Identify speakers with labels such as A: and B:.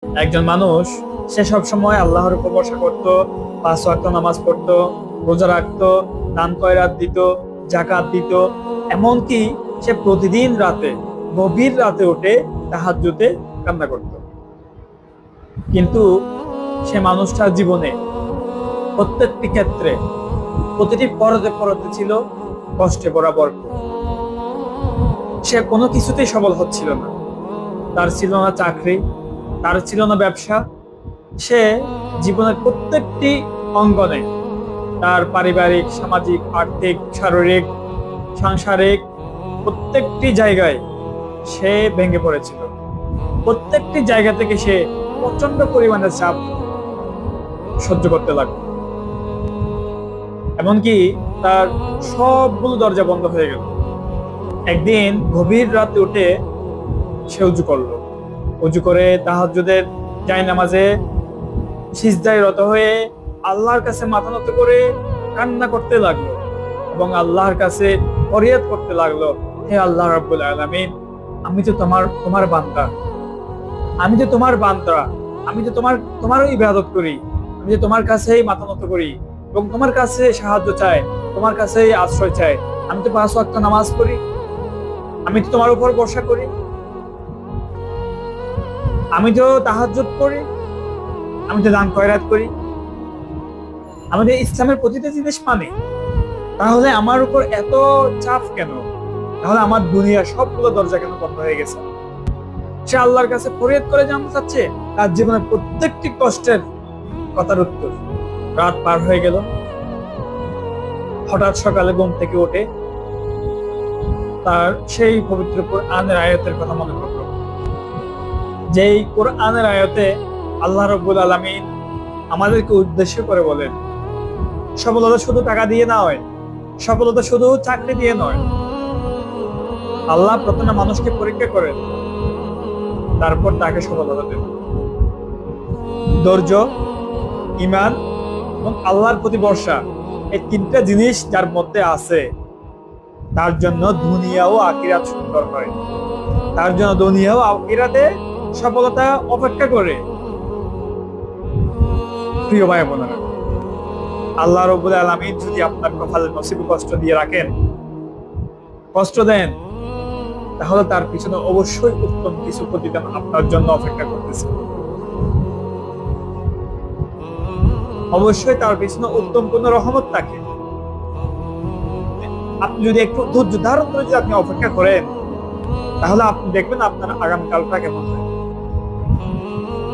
A: একজন মানুষ সে সব সময় আল্লাহর উপর ভরসা করত, 5 ওয়াক্ত নামাজ পড়তো, রোজা রাখতো, দান খয়রাত দিত, যাকাত দিত, এমনকি সে প্রতিদিন রাতে গভীর রাতে উঠে তাহাজ্জুদে কান্না করত। কিন্তু সে মানুষটার জীবনে প্রত্যেকটি ক্ষেত্রে প্রতিটি পরতে পরতে ছিল কষ্টে বরাবর। সে কোনো কিছুতেই সফল হচ্ছিল না। তার ছিল না চাকরি, তার ছিল না ব্যবসা। সে জীবনের প্রত্যেকটি অঙ্গনে, তার পারিবারিক, সামাজিক, আর্থিক, শারীরিক, সাংসারিক প্রত্যেকটি জায়গায় সে ভেঙে পড়েছিল। প্রত্যেকটি জায়গা থেকে সে প্রচন্ড পরিমাণে চাপ সহ্য করতে লাগলো। এমনকি তার সবগুলো দরজা বন্ধ হয়ে গেল। একদিন গভীর রাতে উঠে সে উজু করলো। উজু করে তাহাজ্জুদের জায়নামাজে সিজদায় রত হয়ে আল্লাহর কাছে মাথা নত করে কান্না করতে লাগলো এবং আল্লাহর কাছে ফরিয়াদ করতে লাগলো, হে আল্লাহ রাব্বুল আলামিন, আমি তো তোমার বান্দা, আমি তো তোমার বান্দা, আমি তো তোমারই ইবাদত করি, আমি তো তোমার কাছেই মাথা নত করি এবং তোমার কাছে সাহায্য চাই, তোমার কাছেই আশ্রয় চাই। আমি তো 5 ওয়াক্ত নামাজ পড়ি, আমি তো তোমার উপর ভরসা করি, আমি তো তাহাজ্জুদ করি, আমি তো দান খয়রাত করি, আমাদের ইসলামের প্রতিটা জিনিস মানে, তাহলে আমার উপর এত চাপ কেন? তাহলে আমার দুনিয়ার সবগুলো দরজা কেন বন্ধ হয়ে গেছে? সে আল্লাহর কাছে ফরিয়াদ করে জানতে চাচ্ছে তার জীবনের প্রত্যেকটি কষ্টের কথার উত্তর। রাত পার হয়ে গেল। হঠাৎ সকালে ঘুম থেকে উঠে তার সেই পবিত্র কোরআনের আয়াতের কথা মনে পড়ল, যেই কোরআনের আয়াতে আল্লাহ রাব্বুল আলামিন আমাদেরকে উদ্দেশ্য করে বলেন, সফলতা শুধু টাকা দিয়ে নয়, সফলতা শুধু চাকরি দিয়ে নয়। আল্লাহ প্রথমে মানুষকে পরীক্ষা করেন, তারপর তাকে সফলতা দেন। ধৈর্য, ঈমান এবং আল্লাহর প্রতি ভরসা, এই তিনটা জিনিস যার মধ্যে আছে, তার জন্য দুনিয়া ও আখিরাত সুন্দর হয়। তার জন্য দুনিয়া ও আখিরাতে সফলতা অপেক্ষা করে। প্রিয় ভাই বোনেরা, আল্লাহ রাব্বুল আলামিন যদি আপনার কপালে নসিবে কষ্ট দিয়ে রাখেন, কষ্ট দেন, তাহলে তার পিছনে অবশ্যই উত্তম কিছু প্রতিদান আপনার জন্য অপেক্ষা করতেছে। অবশ্যই তার পিছনে উত্তম কোন রহমত থাকে। আপনি যদি একটু ধৈর্য ধারণ করে যদি আপনি অপেক্ষা করেন, তাহলে আপনি দেখবেন আপনার আগামীকালটা কেমন হয়।